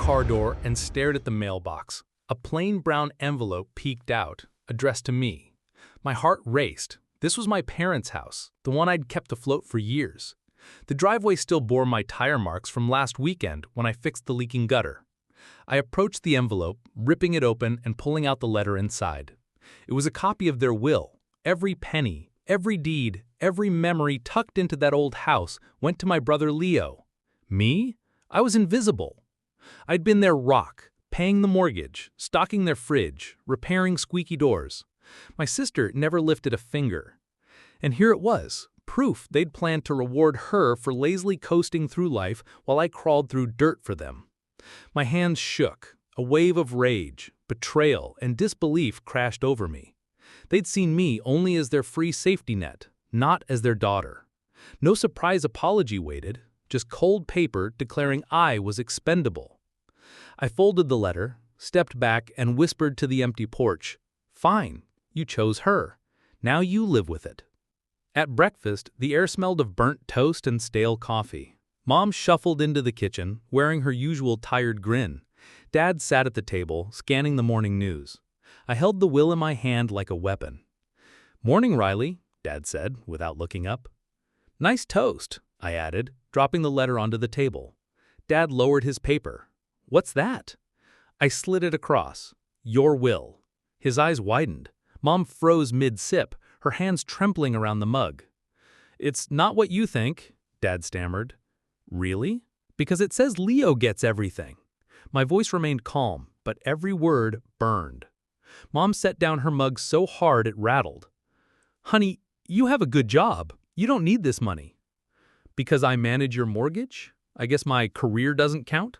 car door and stared at the mailbox. A plain brown envelope peeked out, addressed to me. My heart raced. This was my parents' house, the one I'd kept afloat for years. The driveway still bore my tire marks from last weekend when I fixed the leaking gutter. I approached the envelope, ripping it open and pulling out the letter inside. It was a copy of their will. Every penny, every deed, every memory tucked into that old house went to my brother Leo. Me? I was invisible. I'd been their rock, paying the mortgage, stocking their fridge, repairing squeaky doors. My sister never lifted a finger. And here it was, proof they'd planned to reward her for lazily coasting through life while I crawled through dirt for them. My hands shook. A wave of rage, betrayal, and disbelief crashed over me. They'd seen me only as their free safety net, not as their daughter. No surprise apology waited, just cold paper declaring I was expendable. I folded the letter, stepped back, and whispered to the empty porch, "Fine, you chose her. Now you live with it." At breakfast, the air smelled of burnt toast and stale coffee. Mom shuffled into the kitchen, wearing her usual tired grin. Dad sat at the table, scanning the morning news. I held the will in my hand like a weapon. "Morning, Riley," Dad said, without looking up. "Nice toast," I added, dropping the letter onto the table. Dad lowered his paper. "What's that?" I slid it across. "Your will." His eyes widened. Mom froze mid-sip, her hands trembling around the mug. "It's not what you think," Dad stammered. "Really? Because it says Leo gets everything." My voice remained calm, but every word burned. Mom set down her mug so hard it rattled. "Honey, you have a good job. You don't need this money." "Because I manage your mortgage? I guess my career doesn't count?"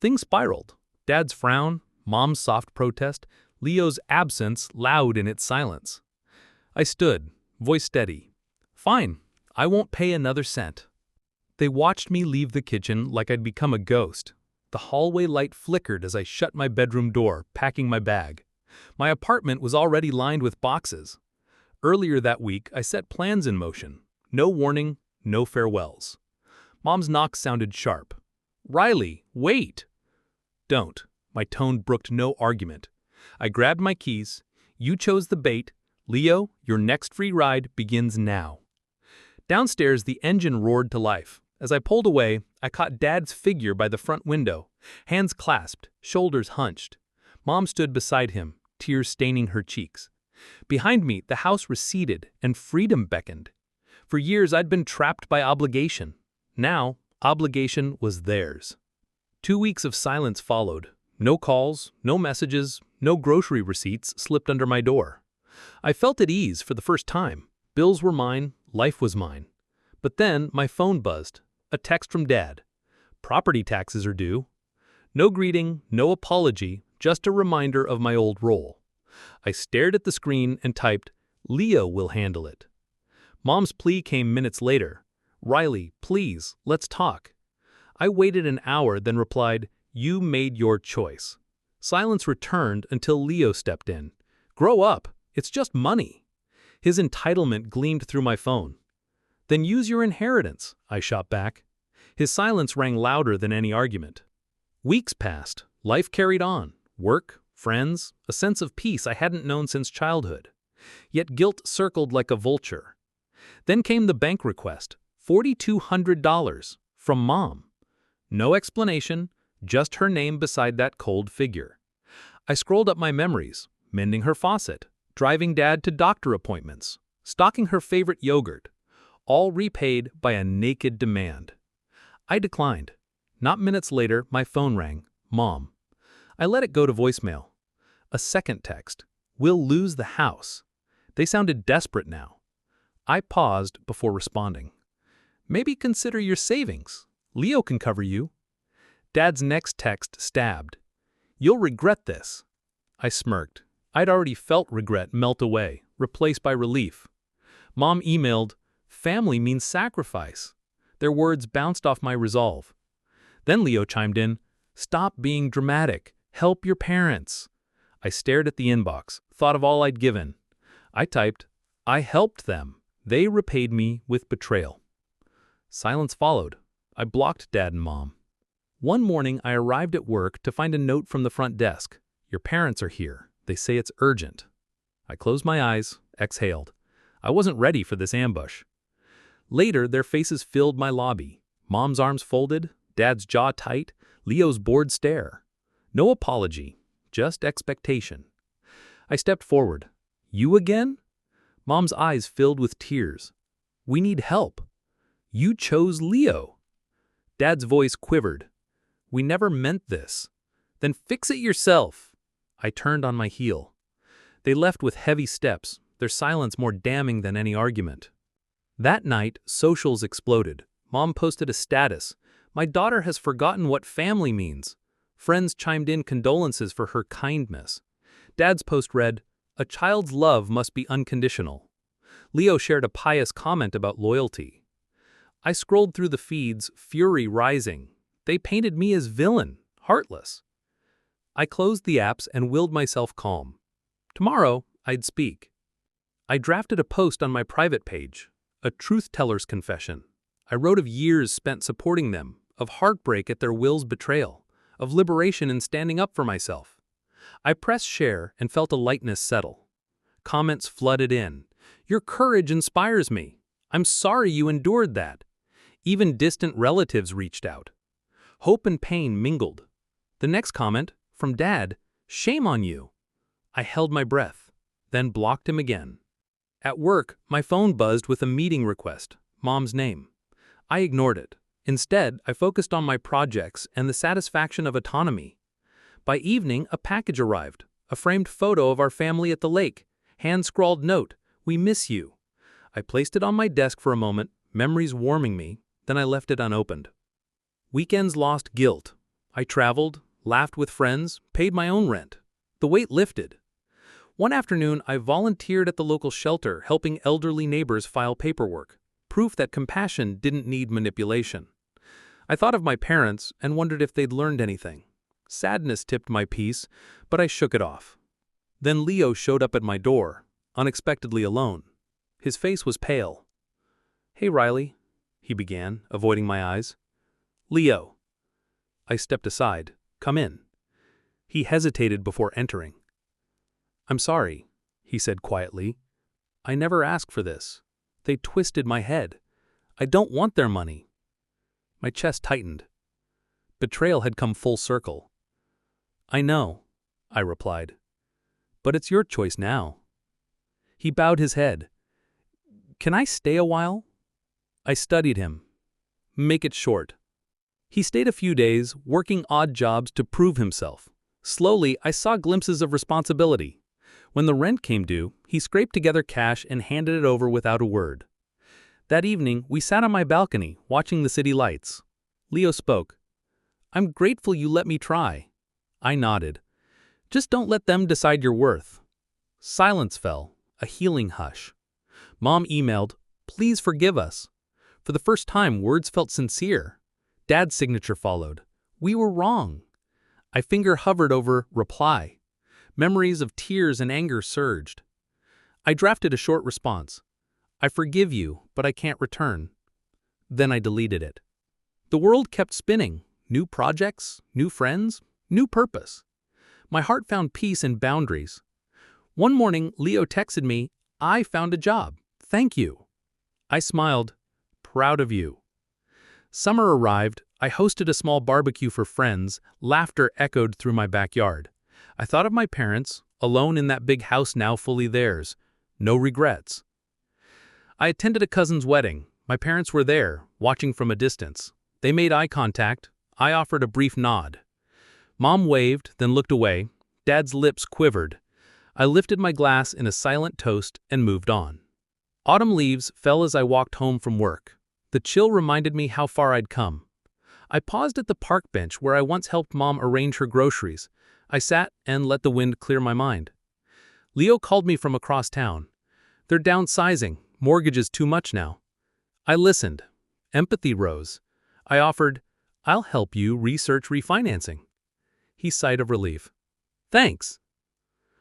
Things spiraled. Dad's frown, Mom's soft protest, Leo's absence loud in its silence. I stood, voice steady. "Fine, I won't pay another cent." They watched me leave the kitchen like I'd become a ghost. The hallway light flickered as I shut my bedroom door, packing my bag. My apartment was already lined with boxes. Earlier that week, I set plans in motion. No warning, no farewells. Mom's knock sounded sharp. "Riley, wait!" "Don't." My tone brooked no argument. I grabbed my keys. "You chose the bait. Leo, your next free ride begins now." Downstairs, the engine roared to life. As I pulled away, I caught Dad's figure by the front window, hands clasped, shoulders hunched. Mom stood beside him, tears staining her cheeks. Behind me, the house receded and freedom beckoned. For years, I'd been trapped by obligation. Now, obligation was theirs. 2 weeks of silence followed. No calls, no messages, no grocery receipts slipped under my door. I felt at ease for the first time. Bills were mine, life was mine. But then my phone buzzed. A text from Dad. "Property taxes are due." No greeting, no apology, just a reminder of my old role. I stared at the screen and typed, "Leo will handle it." Mom's plea came minutes later. "Riley, please, let's talk." I waited an hour, then replied, "You made your choice." Silence returned until Leo stepped in. "Grow up, it's just money." His entitlement gleamed through my phone. "Then use your inheritance," I shot back. His silence rang louder than any argument. Weeks passed. Life carried on. Work, friends, a sense of peace I hadn't known since childhood. Yet guilt circled like a vulture. Then came the bank request, $4,200, from Mom. No explanation, just her name beside that cold figure. I scrolled up my memories, mending her faucet, driving Dad to doctor appointments, stocking her favorite yogurt, all repaid by a naked demand. I declined. Not minutes later, my phone rang. "Mom." I let it go to voicemail. A second text. "We'll lose the house." They sounded desperate now. I paused before responding. "Maybe consider your savings. Leo can cover you." Dad's next text stabbed. "You'll regret this." I smirked. I'd already felt regret melt away, replaced by relief. Mom emailed, "Family means sacrifice." Their words bounced off my resolve. Then Leo chimed in, "Stop being dramatic. Help your parents." I stared at the inbox, thought of all I'd given. I typed, "I helped them. They repaid me with betrayal." Silence followed. I blocked Dad and Mom. One morning, I arrived at work to find a note from the front desk. Your parents are here. They say it's urgent. I closed my eyes, exhaled. I wasn't ready for this ambush. Later, their faces filled my lobby. Mom's arms folded, Dad's jaw tight, Leo's bored stare. No apology, just expectation. I stepped forward. You again? Mom's eyes filled with tears. We need help. You chose Leo. Dad's voice quivered. We never meant this. Then fix it yourself. I turned on my heel. They left with heavy steps, their silence more damning than any argument. That night, socials exploded. Mom posted a status. My daughter has forgotten what family means. Friends chimed in condolences for her kindness. Dad's post read, a child's love must be unconditional. Leo shared a pious comment about loyalty. I scrolled through the feeds, fury rising. They painted me as villain, heartless. I closed the apps and willed myself calm. Tomorrow, I'd speak. I drafted a post on my private page, a truth-teller's confession. I wrote of years spent supporting them, of heartbreak at their will's betrayal, of liberation in standing up for myself. I pressed share and felt a lightness settle. Comments flooded in. Your courage inspires me. I'm sorry you endured that. Even distant relatives reached out. Hope and pain mingled. The next comment, from Dad, shame on you. I held my breath, then blocked him again. At work, my phone buzzed with a meeting request, Mom's name. I ignored it. Instead, I focused on my projects and the satisfaction of autonomy. By evening, a package arrived, a framed photo of our family at the lake, hand-scrawled note, we miss you. I placed it on my desk for a moment, memories warming me, then I left it unopened. Weekends lost guilt. I traveled, laughed with friends, paid my own rent. The weight lifted. One afternoon, I volunteered at the local shelter, helping elderly neighbors file paperwork, proof that compassion didn't need manipulation. I thought of my parents and wondered if they'd learned anything. Sadness tipped my peace, but I shook it off. Then Leo showed up at my door, unexpectedly alone. His face was pale. Hey, Riley, he began, avoiding my eyes. Leo. I stepped aside. Come in. He hesitated before entering. I'm sorry, he said quietly. I never asked for this. They twisted my head. I don't want their money. My chest tightened. Betrayal had come full circle. I know, I replied. But it's your choice now. He bowed his head. Can I stay a while? I studied him. Make it short. He stayed a few days, working odd jobs to prove himself. Slowly, I saw glimpses of responsibility. When the rent came due, he scraped together cash and handed it over without a word. That evening, we sat on my balcony, watching the city lights. Leo spoke. I'm grateful you let me try. I nodded. Just don't let them decide your worth. Silence fell, a healing hush. Mom emailed, please forgive us. For the first time, words felt sincere. Dad's signature followed. We were wrong. I finger hovered over reply. Memories of tears and anger surged. I drafted a short response. I forgive you, but I can't return. Then I deleted it. The world kept spinning. New projects, new friends, new purpose. My heart found peace in boundaries. One morning, Leo texted me, I found a job. Thank you. I smiled, proud of you. Summer arrived. I hosted a small barbecue for friends. Laughter echoed through my backyard. I thought of my parents, alone in that big house now fully theirs. No regrets. I attended a cousin's wedding. My parents were there, watching from a distance. They made eye contact. I offered a brief nod. Mom waved, then looked away. Dad's lips quivered. I lifted my glass in a silent toast and moved on. Autumn leaves fell as I walked home from work. The chill reminded me how far I'd come. I paused at the park bench where I once helped Mom arrange her groceries. I sat and let the wind clear my mind. Leo called me from across town. They're downsizing. Mortgage is too much now. I listened. Empathy rose. I offered, I'll help you research refinancing. He sighed of relief. Thanks.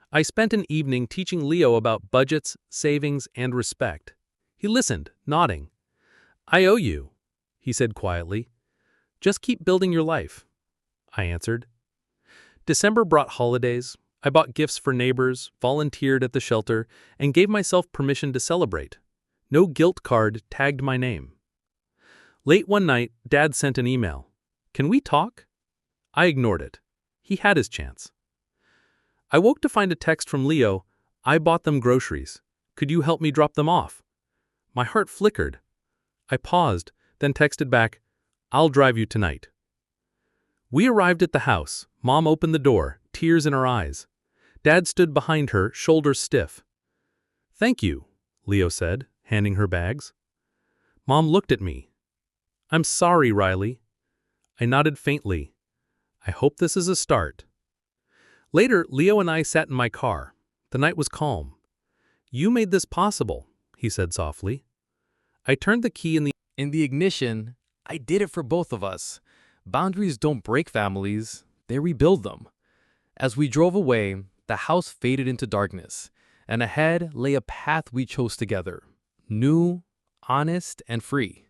I spent an evening teaching Leo about budgets, savings, and respect. He listened, nodding. I owe you, he said quietly. Just keep building your life. I answered. December brought holidays. I bought gifts for neighbors, volunteered at the shelter, and gave myself permission to celebrate. No guilt card tagged my name. Late one night, Dad sent an email. "Can we talk?" I ignored it. He had his chance. I woke to find a text from Leo. "I bought them groceries. Could you help me drop them off?" My heart flickered. I paused, then texted back, "I'll drive you tonight." We arrived at the house. Mom opened the door, tears in her eyes. Dad stood behind her, shoulders stiff. "Thank you," Leo said, handing her bags. Mom looked at me. "I'm sorry, Riley." I nodded faintly. "I hope this is a start." Later, Leo and I sat in my car. The night was calm. "You made this possible," he said softly. I turned the key in the ignition. I did it for both of us. Boundaries don't break families, they rebuild them. As we drove away, the house faded into darkness, and ahead lay a path we chose together, new, honest, and free.